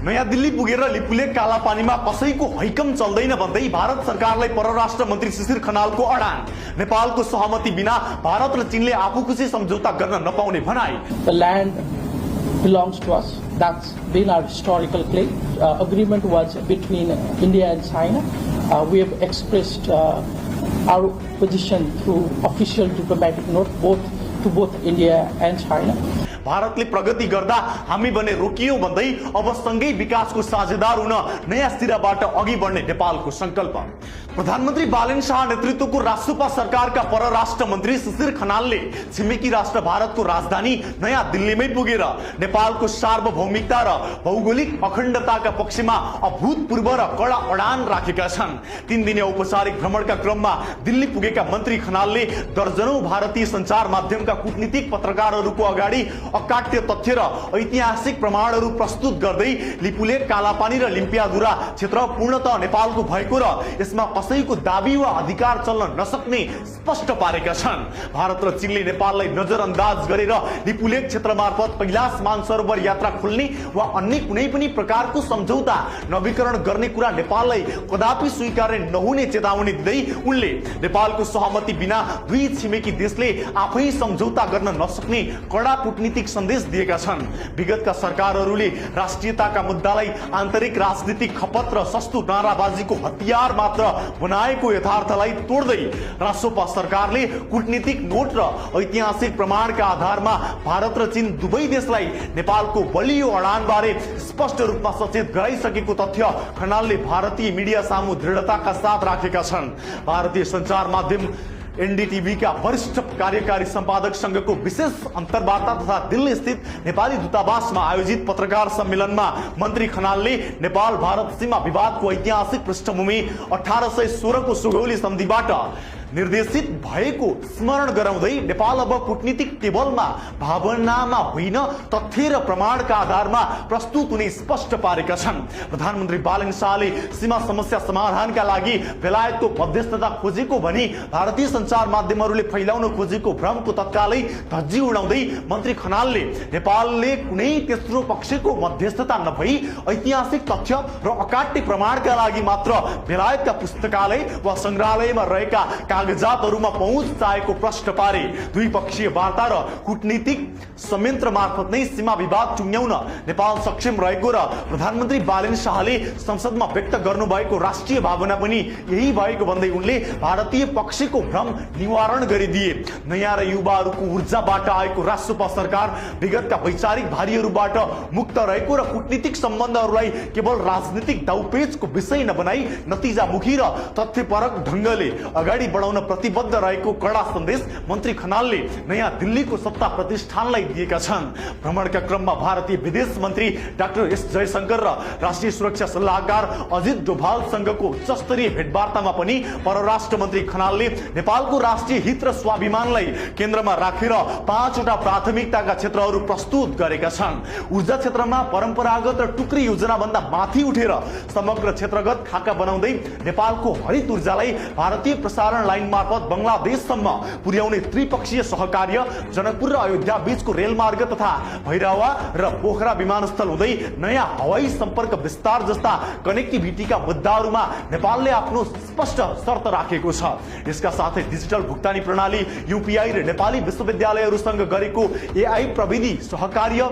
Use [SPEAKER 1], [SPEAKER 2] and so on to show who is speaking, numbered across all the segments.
[SPEAKER 1] नयाँ दिल्ली पुगेर लिपुलेक कालापानीमा कसैको हैकम चल्दैन भन्दै भारत सरकारलाई परराष्ट्र मन्त्री शिशिर खनालको अडान। नेपालको सहमति बिना भारत र चीनले आफूखुसी सम्झौता गर्न नपाउने भनाई।
[SPEAKER 2] The land belongs to us. That's been our historical claim. Agreement was between India and China. We have expressed our position through official diplomatic note to both India and China.
[SPEAKER 1] भारतले प्रगति गर्दा हामी भने रोकियौं भन्दै अब सँगै विकासको साझेदार हुन नयाँ सिराबाट अघि बढ्ने नेपालको संकल्प। प्रधानमन्त्री बालेन शाह नेतृत्वको राष्ट्रपा सरकारका परराष्ट्र मन्त्री शिशिर खनालले छिमेकी राष्ट्र भारतको राजधानी नयाँ दिल्लीमै पुगेर नेपालको सार्वभौमिकता र भौगोलिक अखण्डताका पक्षमा अभूतपूर्व र कडा अडान राखेका छन्। 3 दिने औपचारिक भ्रमणका क्रममा दिल्ली पुगेका मन्त्री खनालले दर्जनौं भारतीय सञ्चार माध्यमका कूटनीतिक पत्रकारहरूको अगाडि अकाट्य तथ्य र ऐतिहासिक प्रमाणहरू प्रस्तुत गर्दै लिपुलेक कालापानी र लिम्पियाधुरा क्षेत्र पूर्णतः नेपालको भएको र यसमा कसैको दाबी वा अधिकार चल्न नसक्ने स्पष्ट पारेका छन्। भारत र चीनले नेपाललाई नजरअन्दाज गरेर लिपुलेक क्षेत्र मार्फत कैलाश मानसरोवर यात्रा खोल्ने वा अन्य कुनै पनि प्रकारको सम्झौता नवीकरण गर्ने कुरा नेपाललाई कदापि स्वीकार्य नहुने चेतावनी दिँदै उनले नेपालको सहमति बिना दुई छिमेकी देशले आफै सम्झौता गर्न नसक्ने कडा कूटनीतिक सन्देश दिएका छन्। विगतका सरकारहरूले राष्ट्रियताका मुद्दालाई आन्तरिक राजनीतिक खपत र सस्तो नाराबाजीको हतियार मात्र बनाएको यथार्थलाई तोड्दै राष्ट्रपा सरकारले कूटनीतिक नोट र ऐतिहासिक प्रमाणका आधारमा भारत र चीन दुवै देशलाई नेपालको बलियो अडानबारे स्पष्ट रूपमा सचेत गराइसकेको तथ्य खनालले भारतीय मिडिया सामु दृढताका साथ राखेका छन्। भारतीय सञ्चार माध्यम एनडीटीवी का वरिष्ठ कार्यकारी संपादक संघको विशेष अन्तर्वार्ता तथा दिल्ली स्थित नेपाली दूतावासमा आयोजित पत्रकार सम्मेलनमा मन्त्री खनालले नेपाल भारत सीमा विवादको ऐतिहासिक पृष्ठभूमि 1816 को सुगौली सन्धिबाट निर्देशित भएको स्मरण गराउँदै नेपाल अब कूटनीतिक टेबलमा भावनामा होइन तथ्य र प्रमाणका आधारमा प्रस्तुत हुने स्पष्ट पारेका छन्। प्रधानमन्त्री बालेन शाहले सीमा समस्या समाधानका लागि बेलायतको मध्यस्थता खोजेको भनी भारतीय सञ्चार माध्यमहरूले फैलाउन खोजेको भ्रमको तत्कालै धज्जी उडाउँदै मन्त्री खनालले नेपालले कुनै तेस्रो पक्षको मध्यस्थता नभई ऐतिहासिक तथ्य र अकाट्य प्रमाणका लागि मात्र बेलायतका पुस्तकालय वा संग्रहालयमा रहेका कागजातहरुमा पहुँच चाहेको प्रश्न पारे। द्विपक्षीय वार्ता र कूटनीतिक संयन्त्र मार्फत नै सीमा विवाद टुङ्ग्याउन नेपाल सक्षम रहेको र प्रधानमन्त्री बालेन शाहले संसदमा व्यक्त गर्नुभएको राष्ट्रिय भावना पनि यही भएको भन्दै उनले भारतीय पक्षको भ्रम निवारण गरिदिए। नयाँ र युवाहरूको ऊर्जाबाट आएको राष्ट्रपा सरकार विगतका वैचारिक भारीहरूबाट मुक्त रहेको र कूटनीतिक सम्बन्धहरूलाई केवल राजनीतिक दाउपेचको विषय नबनाई नतिजामुखी र तथ्यपरक ढंगले अगाडि बढाउन प्रतिबद्ध रहेको कडा सन्देश मन्त्री खनालले नयाँ दिल्लीको सत्ता प्रतिष्ठानलाई दिएका छन्। भ्रमणका क्रममा भारतीय विदेश मन्त्री डाक्टर एस जयशंकर र राष्ट्रिय सुरक्षा सल्लाहकार अजित डोभालसँगको उच्चस्तरीय भेटवार्तामा पनि परराष्ट्र मन्त्री खनालले नेपालको राष्ट्रिय हित र स्वाभिमानलाई केन्द्रमा राखेर 5 वटा प्राथमिकताका क्षेत्रहरू प्रस्तुत गरेका छन्। ऊर्जा क्षेत्रमा परम्परागत र टुक्री योजना भन्दा माथि उठेर समग्र क्षेत्रगत खाका बनाउँदै नेपालको हरित ऊर्जालाई भारतीय प्रसारण लाइन मार्फत बंगलादेशसम्म पुर्याउने त्रिपक्षीय सहकार्य, जनकपुर र अयोध्या बीचको रेलमार्ग तथा भैरवा र पोखरा विमानस्थल हुँदै नयाँ हवाई सम्पर्क विस्तार जस्ता कनेक्टिभिटीका मुद्दाहरूमा नेपालले आफ्नो स्पष्ट शर्त राखेको छ। यसका साथै डिजिटल भुक्तानी प्रणाली यूपीआई र नेपाली विश्वविद्यालयहरूसँग गरेको एआई प्रविधि सहकार्य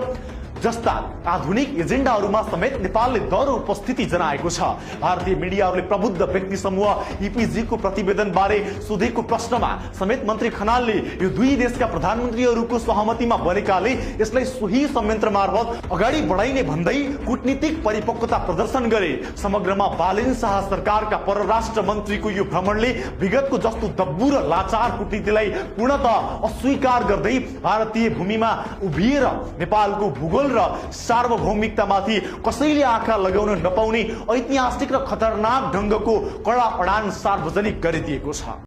[SPEAKER 1] जस्ता आधुनिक एजेन्डाहरूमा समेत नेपालले दर उपस्थिति जनाएको छ। भारतीय मिडियाहरूले प्रबुद्ध व्यक्ति समूह ईपीजी को प्रतिवेदन बारे सोधेको प्रश्नमा समेत मन्त्री खनालले यो दुई देशका प्रधानमन्त्रीहरूको सहमतिमा बनेकाले यसलाई सोही संयन्त्र मार्फत अगाडि बढाइने भन्दै कूटनीतिक परिपक्वता प्रदर्शन गरे। समग्रमा बालेन शाह सरकारका परराष्ट्र मन्त्रीको यो भ्रमणले विगतको जस्तो दब्बु र लाचार कूटनीतिलाई पूर्णतः अस्वीकार गर्दै भारतीय भूमिमा उभिएर नेपालको भूगोल र सार्वभौमिकतामाथि कसैले आँखा लगाउन नपाउने ऐतिहासिक र खतरनाक ढंगको कडा अडान सार्वजनिक गरिदिएको छ।